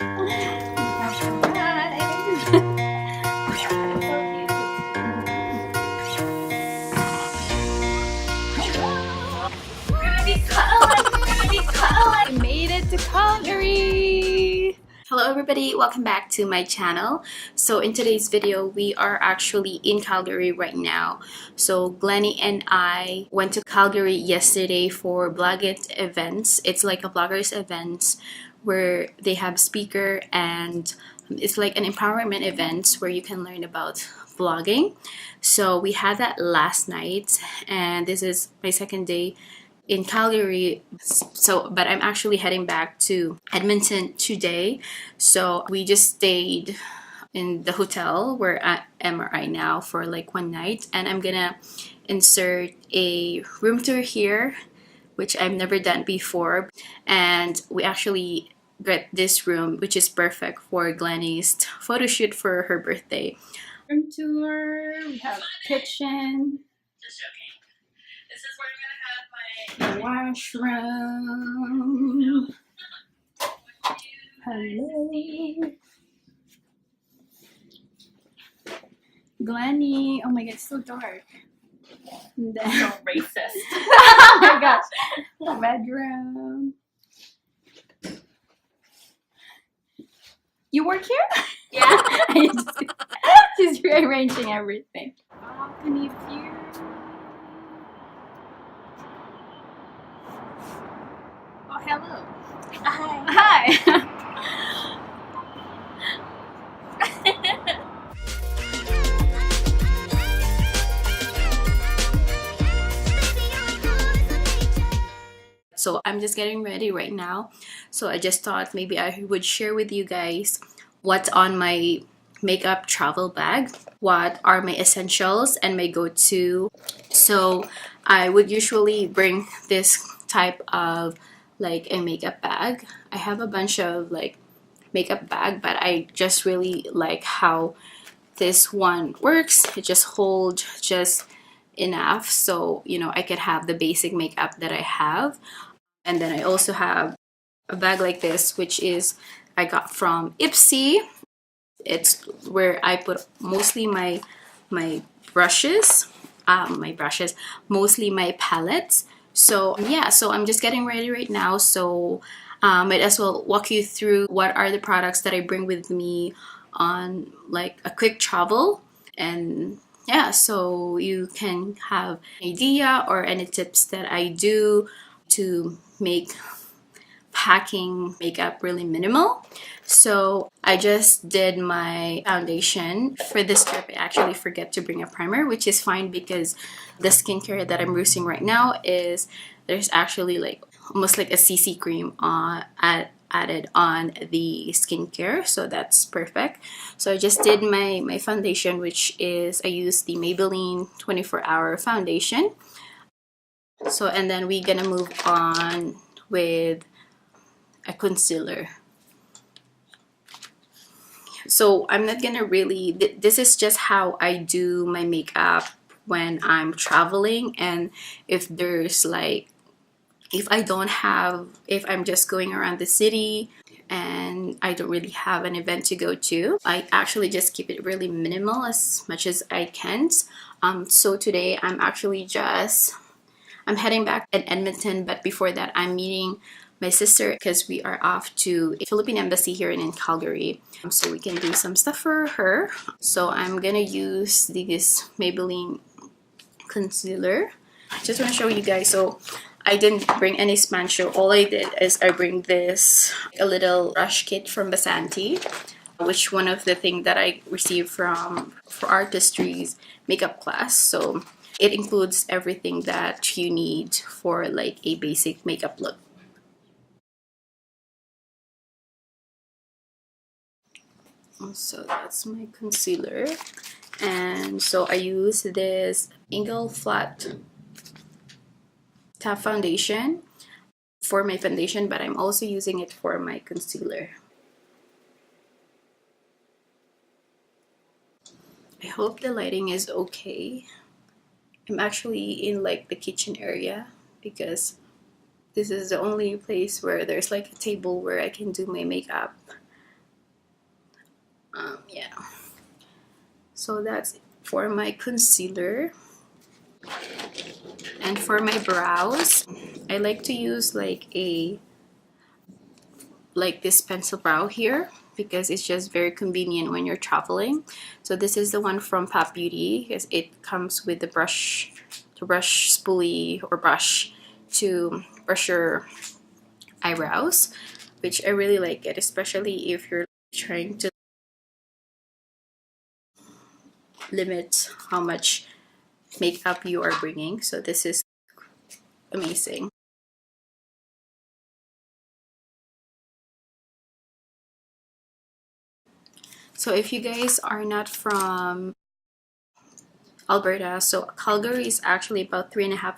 We made it to Calgary! Hello everybody, welcome back to my channel. So in today's video, we are actually in Calgary right now. So Glenny and I went to Calgary yesterday for Blog It events. It's like a bloggers events where they have speaker and it's like an empowerment event where you can learn about blogging. So we had that last night and this is my second day in Calgary. But I'm actually heading back to Edmonton today. So we just stayed in the hotel where I am right now for like one night, and I'm gonna insert a room tour here, which I've never done before. And we actually got this room, which is perfect for Glenny's photo shoot for her birthday. Room tour, we have kitchen. Just joking. This is where I'm gonna have the washroom. Hello. Glenny. Oh my god, it's so dark. And then, So racist. oh my gosh. The bedroom. You work here? Yeah. She's rearranging everything. Balcony view. Oh, hello. Hi. Hi. So I'm just getting ready right now. So I just thought maybe I would share with you guys what's on my makeup travel bag, what are my essentials and my go-to. So I would usually bring this type of like a makeup bag. I have a bunch of like makeup bag, but I just really like how this one works. It just holds just enough so I could have the basic makeup that I have. And then I also have a bag like this, which is I got from Ipsy. It's where I put mostly my brushes, mostly my palettes. So yeah, so I'm just getting ready right now. So might as well walk you through what are the products that I bring with me on like a quick travel. And yeah, so you can have an idea or any tips that I do to make packing makeup really minimal. So I just did my foundation. For this trip, I actually forget to bring a primer, which is fine because the skincare that I'm using right now is there's actually like almost like a CC cream added on the skincare, so that's perfect. So I just did my foundation, which is I used the Maybelline 24-hour foundation. So and then we're gonna move on with a concealer. So I'm not gonna really, this is just how I do my makeup when I'm traveling, and if there's like, if I'm just going around the city and I don't really have an event to go to, I actually just keep it really minimal as much as I can. So today I'm heading back in Edmonton, but before that I'm meeting my sister because we are off to a Philippine embassy here in Calgary, so we can do some stuff for her. So I'm gonna use this Maybelline concealer. I just want to show you guys. So I didn't bring any sponge. All I did is I bring this a little brush kit from Basanti, which one of the things that I received for artistry's makeup class. So it includes everything that you need for like a basic makeup look. So that's my concealer, and so I use this Angle Flat Tap Foundation for my foundation, but I'm also using it for my concealer. I hope the lighting is okay. I'm actually in like the kitchen area because this is the only place where there's like a table where I can do my makeup. Yeah. So that's for my concealer. And for my brows, I like to use like this pencil brow here because it's just very convenient when you're traveling. So this is the one from Pop Beauty because it comes with the brush, the brush spoolie or brush to brush your eyebrows, which I really like it, especially if you're trying to limit how much makeup you are bringing. So this is amazing. So if you guys are not from Alberta, so Calgary is actually about 3.5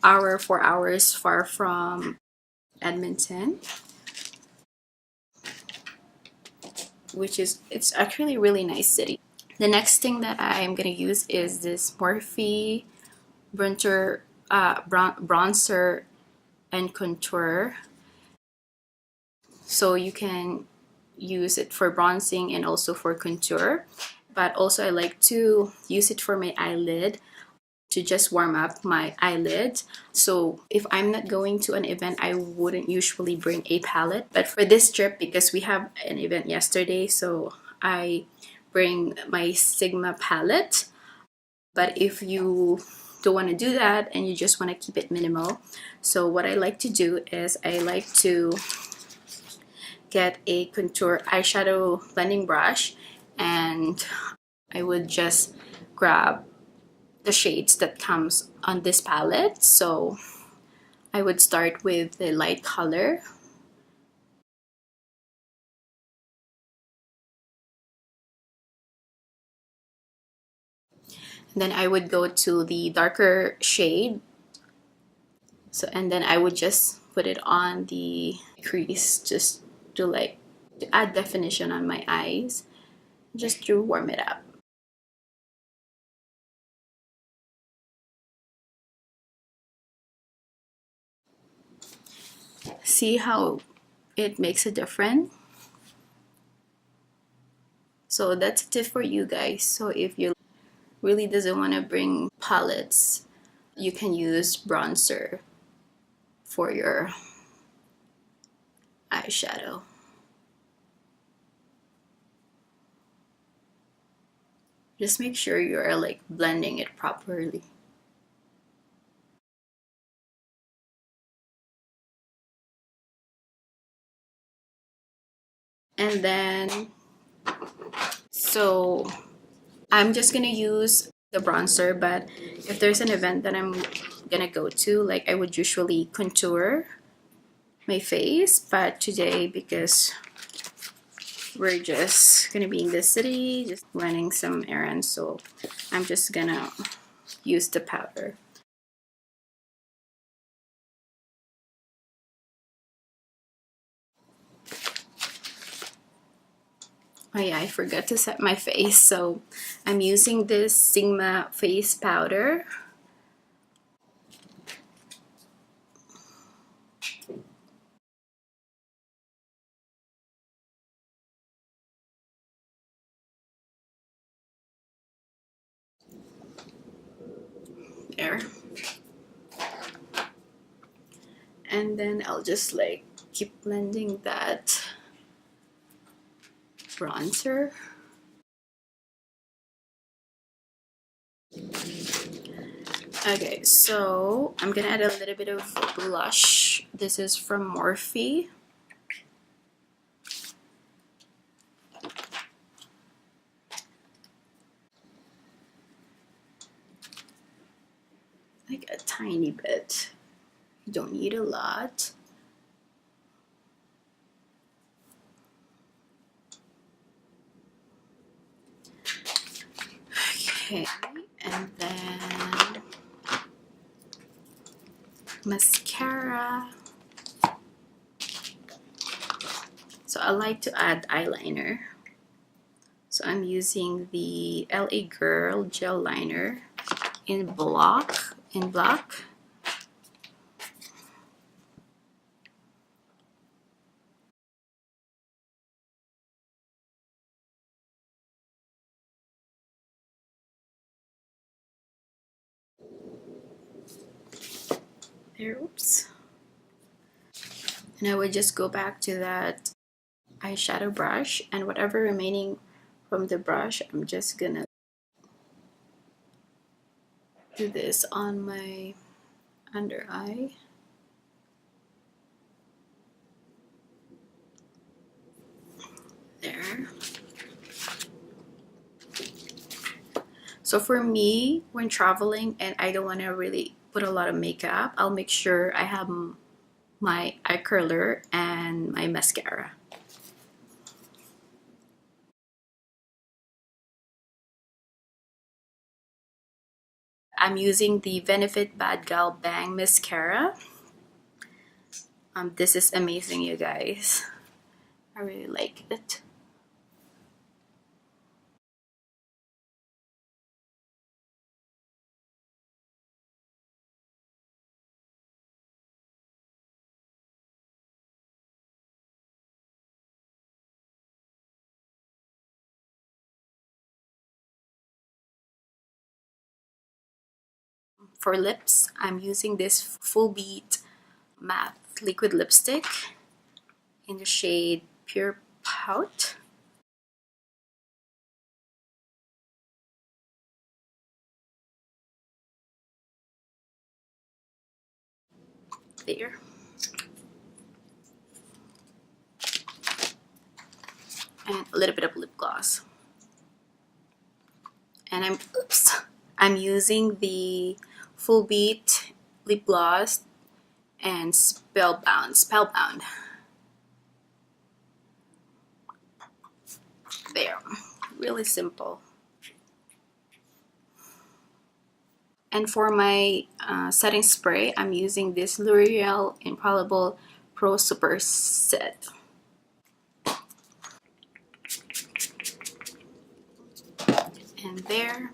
hour, 4 hours far from Edmonton, which is it's actually a really nice city. The next thing that I'm gonna use is this Morphe bronzer and contour. So you can use it for bronzing and also for contour. But also I like to use it for my eyelid to just warm up my eyelid. So if I'm not going to an event, I wouldn't usually bring a palette. But for this trip, because we have an event yesterday, so I bring my Sigma palette. But if you don't want to do that and you just want to keep it minimal, so what I like to do is I like to get a contour eyeshadow blending brush, and I would just grab the shades that comes on this palette. So I would start with the light color, and then I would go to the darker shade. So and then I would just put it on the crease just to like to add definition on my eyes, just to warm it up. See how it makes a difference? So that's a tip for you guys. So if you really doesn't want to bring palettes, you can use bronzer for your eyeshadow. Just make sure you're like blending it properly. And then, so I'm just gonna use the bronzer, but if there's an event that I'm gonna go to, like I would usually contour my face, but today, because we're just gonna be in the city, just running some errands, so I'm just gonna use the powder. Oh yeah, I forgot to set my face, so I'm using this Sigma face powder. There. And then I'll just like keep blending that bronzer. Okay, so I'm gonna add a little bit of blush. This is from Morphe. Like a tiny bit. You don't need a lot. Okay, and then mascara. So I like to add eyeliner. So I'm using the LA Girl gel liner in black. There, oops. And I would just go back to that eyeshadow brush, and whatever remaining from the brush, I'm just gonna do this on my under eye. There. So for me, when traveling and I don't want to really put a lot of makeup, I'll make sure I have my eye curler and my mascara. I'm using the Benefit Bad Gal Bang Mascara. This is amazing, you guys. I really like it. For lips, I'm using this Full Beat Matte Liquid Lipstick in the shade Pure Pout. There. And a little bit of lip gloss. And I'm using the Full Beat lip gloss and Spellbound. There. Really simple. And for my setting spray, I'm using this L'Oreal Infallible Pro Super Set. And there,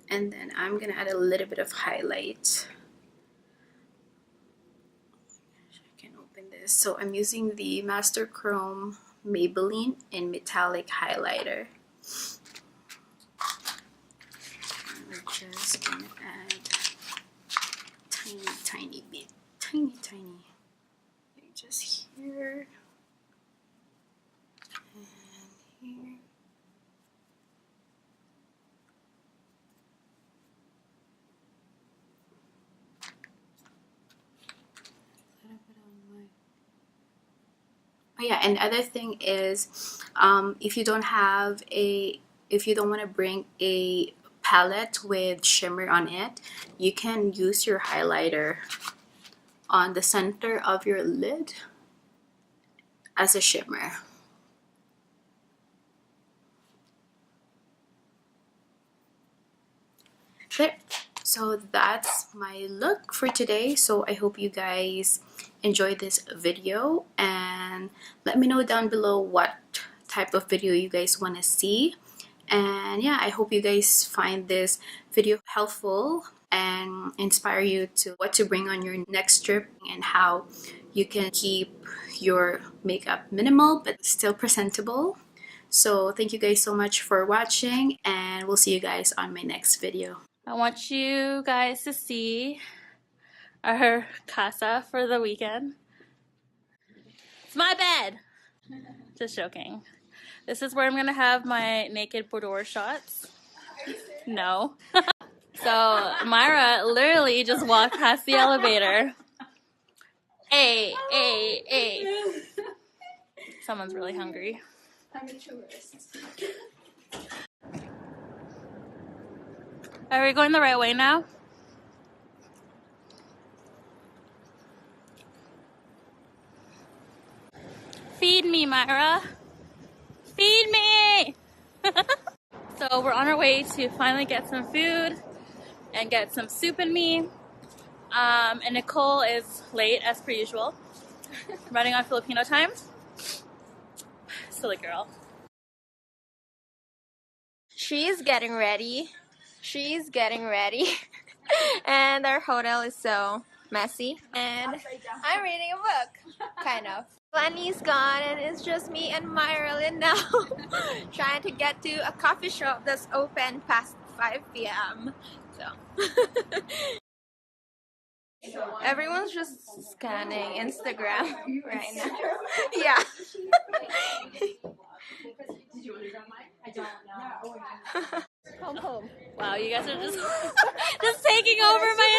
and then I'm gonna add a little bit of highlight. I can open this. So I'm using the Master Chrome Maybelline in Metallic Highlighter. We're just gonna add tiny bit, tiny. Just here and here. Oh yeah, and other thing is, if you don't want to bring a palette with shimmer on it, you can use your highlighter on the center of your lid as a shimmer. There. So that's my look for today. So I hope you guys enjoyed this video, and let me know down below what type of video you guys want to see. And yeah, I hope you guys find this video helpful and inspire you to what to bring on your next trip and how you can keep your makeup minimal but still presentable. So thank you guys so much for watching, and we'll see you guys on my next video. I want you guys to see our casa for the weekend. It's my bed! Just joking. This is where I'm gonna have my naked boudoir shots. No. So Myra literally just walked past the elevator. Hey. Someone's really hungry. I'm a tourist. Are we going the right way now? Feed me, Myra. Feed me! So we're on our way to finally get some food and get some soup in me. And Nicole is late as per usual. Running on Filipino time. Silly girl. She's getting ready. And our hotel is so messy. And I'm reading a book, kind of. Glenny's gone and it's just me and Myralyn now. Trying to get to a coffee shop that's open past 5 p.m. So Everyone's just scanning Instagram right now. Yeah. Wow, you guys are just just taking over my